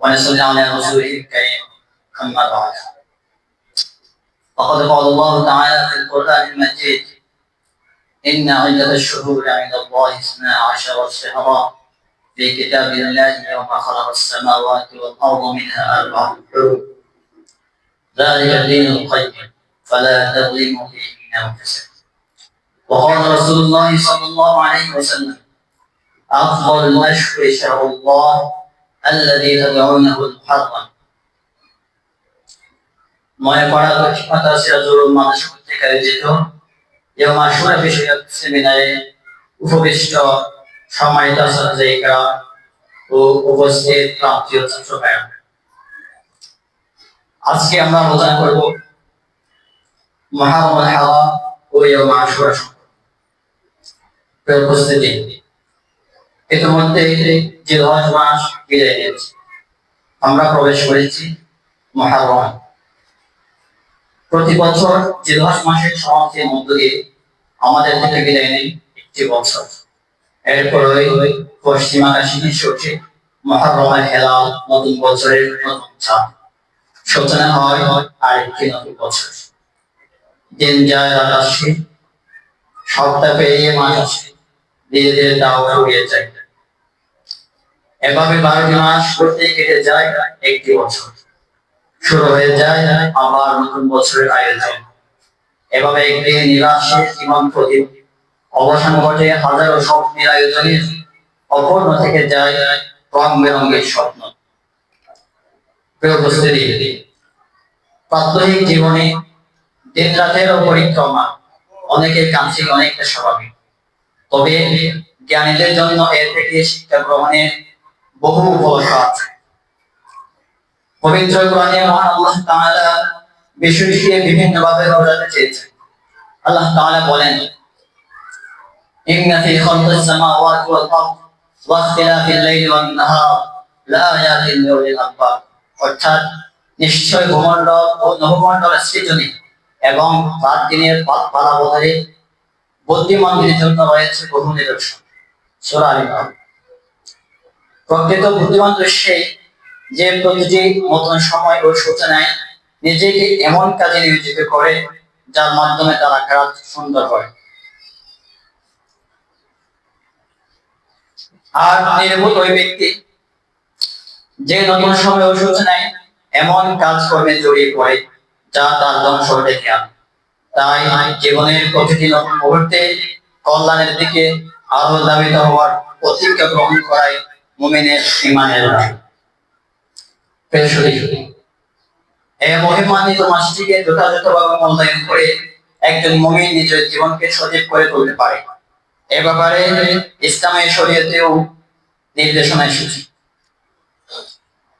ونصلي على رسوله الكريم أما بعد فقد قال الله تعالى في القرآن المجيد إن عدة الشهور عند الله 12 شهرا في كتاب الله يوم خلق السماوات والأرض منها 4 حروف ذلك الدين القيم فلا تظلموا فيهن أنفسكم وقال رسول الله صلى الله عليه وسلم أفضل الأشهر شهر الله الذي تدعونه المحرم মনে পড়া লক্ষ্মীমাতা সিরাজুল মানুষ কর্তৃক আয়োজিত ইয়ম আশুরা বিষয়ক সেমিনারে উপবিষ্ট সম্মানিত ছাত্রছাত্রীরা ও উপস্থিত প্রান্তীয় ছাত্র ভাইরা, আজকে আমরা আলোচনা করব মুহররম হারাম ও ইয়ম আশুরা সম্পর্কে। উপস্থিতি, ইতিমধ্যে জিলহজ মাস বিদায় নিয়েছে, আমরা প্রবেশ করেছি মুহররম। প্রতি বছর জিলহজ মাসের সমাপ্তির মধ্য দিয়ে আমাদের থেকে বিদায় নেই একটি বছর। এরপরই পশ্চিম আকাশে ভেসে ওঠে মুহররমের হেলাল, নতুন বছরের নতুন চাঁদ, সূচনা হয় আরেকটি নতুন বছর। দিন যায়, রাত আসে, সপ্তাহ পেরিয়ে মাস আসে, ধীরে ধীরে তাও ফুরিয়ে যায়। এভাবে 12টি মাস করতে কেটে যায় একটি বছর, শুরু হয়ে যায় আবার নতুন বছরের আয়োজন। এভাবে একটি নিরাশের জীবন প্রদীপ, অবসান ঘটে হাজারো স্বপ্নের আয়োজনের, অপূর্ণ থেকে যায় রং বেরঙের স্বপ্ন। প্রাত্যহিক জীবনে দিন রাতের পরিক্রমা অনেকের কাছে অনেকটা স্বাভাবিক, তবে জ্ঞানীদের জন্য এর থেকে শিক্ষা গ্রহণের বহু উপলক্ষ আছে। পবিত্র কোরআনে মহান আল্লাহ তাআলা বিষয়টিকে বিভিন্নভাবে বোঝাতে চেয়েছেন। আল্লাহ তাআলা বলেন, ইন্না ফি খালকিস সামাওয়াতি ওয়াল আরদ ওয়া ইখতিলাফিল লাইলি ওয়ান নাহার লাআয়াতিন লিউলিল আলবাব। অর্থাৎ নিশ্চয় ভূমণ্ডল ও নভমণ্ডলের সৃজনে এবং রাত দিনের পালাবদলে বুদ্ধিমানদের জন্য রয়েছে বহু নিদর্শন। সূরা আল ইমরান। প্রকৃত বুদ্ধিমান সেই যে প্রতিটি নতুন সময় ও সূচনায় নিজেকে এমন কাজে নিয়োজিত করে যার মাধ্যমে তার আখিরাত সুন্দর হয়। আর নির্ভুল ওই ব্যক্তি যে নতুন সময় ও সূচনায় এমন কাজ কর্মে জড়িয়ে পড়ে যা তার ধ্বংস ডেকে আনে। তাই জীবনের প্রতিটি নতুন মুহূর্তে কল্যাণের দিকে আরো ধাবিত হওয়ার প্রতিজ্ঞা গ্রহণ করায় মুমিনের ঈমানের রায়। এই মহিমান্বিত মাসটিকে যথাযথভাবে মূল্যায়ন করে একজন মুমিন নিজের জীবনকে সজীব করে তুলতে পারে। এ ব্যাপারে ইসলামের শরীয়তেও নির্দেশনা এসেছে।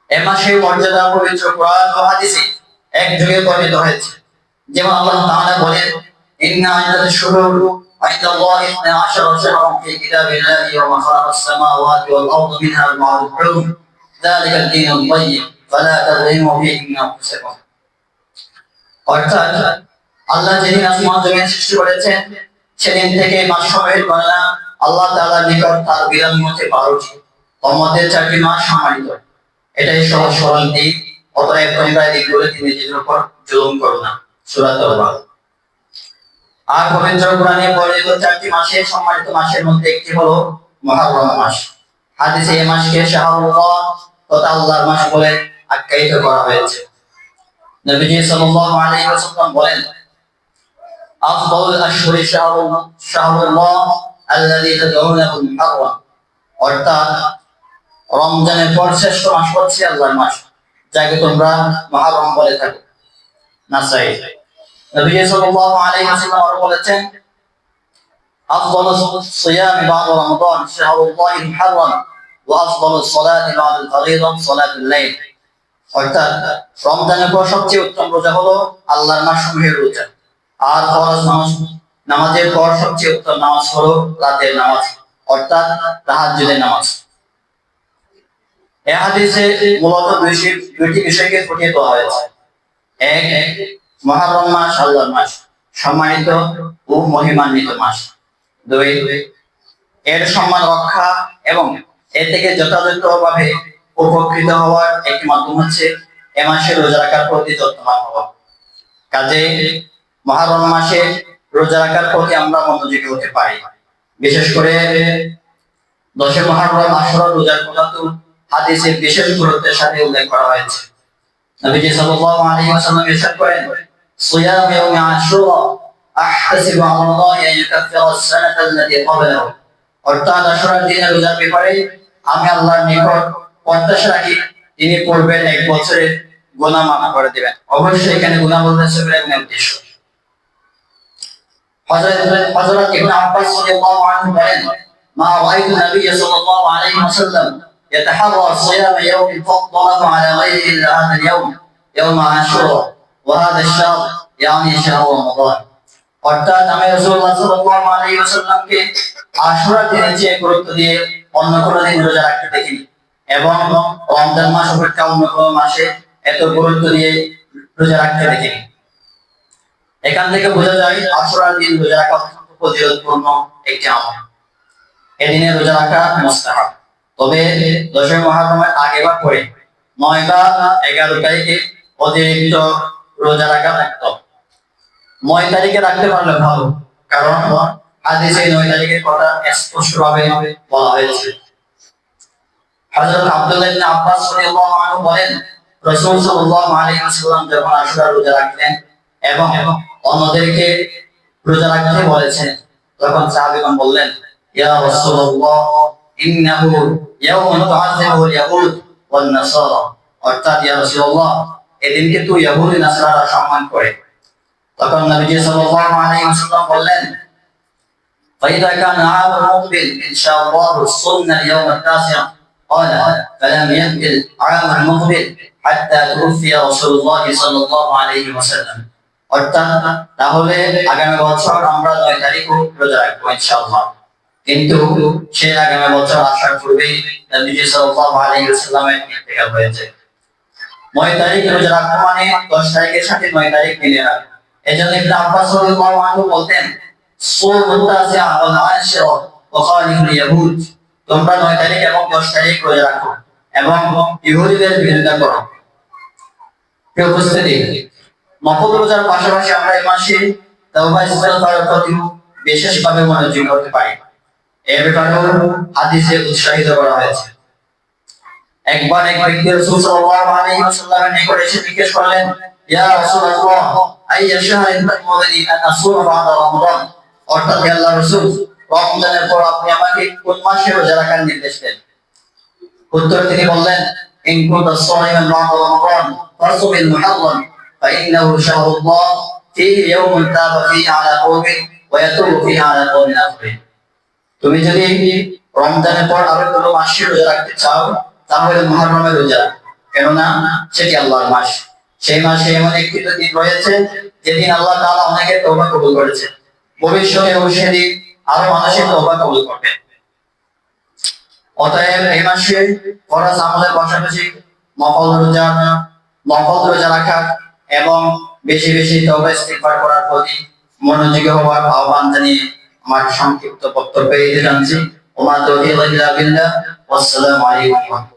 এ মাসের মর্যাদা পবিত্র কোরআন ও হাদিসে এক যুগে বর্ণিত হয়েছে। যেমন আল্লাহ তাআলা বলেন, ইন্না আইদাতাশ শুহুর ইনদাল্লাহি 12 শাহরান ফি কিতাবিল্লাহি ওয়া খালাকাস সামাওয়াতি ওয়াল আরদ মিনহা 4 হুরুম যালিকা ad-দীনুল কাইয়্যিম ফালা তাযলিমু ফীহিন্না আনফুসাকুম। অর্থাৎ আল্লাহ যেদিন আসমান জমিন সৃষ্টি করেছেন সেদিন থেকে মাসসমূহের গণনা আল্লাহ তাআলার নিকট তার বিধান মতে 12টি, তন্মধ্যে 4টি মাস সম্মানিত। এটাই সহজ সরল দিক, অতএব তোমরা এই দিকগুলোকে নিজেদের উপর জুলুম করো না। সূরা তাওবা। আর পবিত্র কোরআনে বর্ণিত 4টি মাসের সম্মানিত মাসের মধ্যে একটি হলো মুহররম মাস। হাদিসে এই মাসকে শাহরুল্লাহ তথা আল্লাহর মাস বলে আখ্যায়িত করা হয়েছে। নবীজি সাল্লাল্লাহু আলাইহি ওয়াসাল্লাম বলেন, আফদালুল আশহুরি শাহরুল্লাহ আল্লাযী তাদউনাহু মুহররম। অর্থাৎ রমজানের পর শ্রেষ্ঠ মাস হচ্ছে আল্লাহর মাস, যাকে তোমরা মুহররম বলে থাকো। নাসাই। নবীজি সাল্লাল্লাহু আলাইহি ওয়াসাল্লাম আরো বলেছেন, আফদালুস সিয়ামি বা'দা রমাদান শাহরুল্লাহিল মুহররম ওয়া আফদালুস সালাতি বা'দাল ফারিদা সালাতুল লাইল। অর্থাৎ রমজানের পর সবচেয়ে উত্তম রোজা হলো আল্লাহর মাসসমূহের রোজা, আর ফরজ নামাজের পর সবচেয়ে উত্তম নামাজ হলো রাতের নামাজ, অর্থাৎ তাহাজ্জুদের নামাজ। এই হাদিসে মূলত দুইটি বিষয়কে ফুটিয়ে তোলা হয়েছে। এক, মুহররম মাস আল্লাহর মাস, সম্মানিত ও মহিমান্বিত মাস। দুই, এর সম্মান রক্ষা এবং এ থেকে যথাযথভাবে উপকৃত হওয়ার একটি মাধ্যম হচ্ছে এ মাসে রোজা রাখার প্রতি যত্নবান হওয়া। কাজে মুহররম মাসে রোজা রাখার প্রতি আমরা মনোযোগী হতে পারি। বিশেষ করে 10 মুহররম আশুরা রোজার কথা তো হাদিসে বিশেষ গুরুত্বের সাথে উল্লেখ করা হয়েছে। নবীজি সাল্লাল্লাহু আলাইহি ওয়াসাল্লাম ইরশাদ করেন, সিয়াম ইয়াউমি আশুরা আহতাসিবু আলা আল্লাহি আন ইউকাফিরা আস-সানাতা আল্লাতী ক্বাবলাহু। অর্থাৎ আশুরার দিনে রোজার ব্যাপারে আমি আল্লাহর নিকট প্রত্যাশা রাখি তিনি পূর্বের এক বছরের গুনাহ মাফ করে দিবেন। অবশ্যই এখানে গুনাহ বলতে সবিরা গুনাহ উদ্দেশ্য। হযরত ইবনে আব্বাস রাদিয়াল্লাহু আনহু বলেন, মা রাআইতু নবিয়্য সাল্লাল্লাহু আলাইহি ওয়াসাল্লাম يتحرى صيام يوم فضله على غيره الا هذا اليوم يوم عاشوراء وهذا الشهر يعني شهر رمضان। অর্থাৎ আমি রাসূলুল্লাহ সাল্লাল্লাহু আলাইহি ওয়াসাল্লামকে আশুরা দিনের চেয়ে গুরুত্ব দিয়ে অন্য কোনো দিন রোজা রাখতে দেখিনি এবং রমজান মাস অপেক্ষা অন্য কোনো মাসে এত গুরুত্ব দিয়ে রোজা রাখতে দেখিনি। এখান থেকে বোঝা যায় আশুরার দিন রোজা রাখা অত্যন্ত ফজিলতপূর্ণ একটি আমল। এদিনে রোজা রাখা মুস্তাহাব। তবে 10 মুহররমের আগে বা পরে 9 বা 11 তারিখে অতিরিক্ত রোজা রাখা উত্তম। 9 তারিখে রাখতে পারলে ভালো, কারণ হাদিসে 9 তারিখের কথা স্পষ্টভাবে বলা হয়েছে। হযরত আব্দুল্লাহ ইবনে আব্বাস রাদিয়াল্লাহু আনহু বলেন, রাসূল সাল্লাল্লাহু আলাইহি ওয়াসাল্লাম যখন আশুরা রোজা রাখতেন এবং অন্যদেরকে রোজা রাখতে বলেছেন, তখন সাহাবীগণ বললেন, ইয়া রাসূলুল্লাহ ইন্নাহু ইয়াউমুন তুআযিমুল ইয়াহুদ ওয়ান নাসারা। অর্থাৎ ইয়া রাসূলুল্লাহ এদিনকে তো ইহুদি নাসারারা সম্মান করে। তখন নবীজি সাল্লাল্লাহু আলাইহি ওয়াসাল্লাম বললেন, ফাইদা কানা আল মুকবিল ইনশাআল্লাহ সুন্না ইয়াউম আত-তাসি'a قال فلم يمكن عام المقبل حتى توفي رسول الله صلى الله عليه وسلم। অর্থাৎ তাহলে আগামী বছর আমরা 9 তারিখ রোজা রাখবো ইনশাআল্লাহ। কিন্তু সেই আগামী বছর আসার পূর্বেই নবীজি সাল্লাল্লাহু আলাইহি ওয়াসাল্লামের ইন্তেকাল হয়েছে। 9 তারিখ রোজা রাখা মানে 10 তারিখের সাথে 9 তারিখ মিলিয়ে রাখা। এজন্য ইবনে আব্বাস রাদিয়াল্লাহু আনহু বলতেন, সুমুত তাসি'a ওয়াল আশিরা ওয়া খালিফুল ইয়াহুদ। তোমরা 9 তারিখ এবং 10 তারিখ রোজা রাখো এবং ইহুদিদের বিরোধিতা করো। প্রিয় উপস্থিতি, নফল রোজার পাশাপাশি আমরা এই মাসে তাওবা ইস্তেগফারের প্রতি বিশেষভাবে মনোযোগী হতে পারি। এর ব্যাপারেও হাদিসে উৎসাহিত করা হয়েছে। একবার এক ব্যক্তি রাসূল সাল্লাল্লাহু আলাইহি ওয়াসাল্লামের নিকট এসে জিজ্ঞেস করলেন, ইয়া রাসূলুল্লাহ আইয়া শাহরিন তা'মুরুনি আন আসুমা বা'দা রমাদান। অর্থাৎ হে আল্লাহর রাসূল, রমজানের পর আপনি আমাকে কোন মাসে রোজা রাখার নির্দেশ দেন? উত্তরে তিনি বললেন, ইন কুনতা সাইমান বা'দা রমাদান ফাসুমিল মুহাররম ফাইন্নাহু শাহরুল্লাহ ফীহি ইয়াওমুন তাবা ফীহি আলা কওমিন ওয়া ইয়াতুবু ফীহি আলা কওমিন আখরিন। তুমি যদি রমজানের পর আরো কোনো মাসে রোজা রাখতে চাও তাহলে মুহররমের রোজা, কেননা সেটি আল্লাহর মাস। সেই মাসে এমন একটি দিন রয়েছে যেদিন আল্লাহ তাআলা অনেকের তওবা কবুল করেছেন। ভবিষ্যতেও সেদিন আরো মানুষের তওবা কবুল করবেন। অতএব এই মাসে ফরজ আমলের পাশাপাশি নফল রোজা রাখা এবং বেশি বেশি তওবা ইস্তিগফার করার প্রতি মনোযোগী হওয়ার আহ্বান জানিয়ে আমার সংক্ষিপ্ত বক্তব্য এই জানছি। ওমা তাওফীক ইল্লা বিল্লাহ। ওয়াসসালামু আলাইকুম।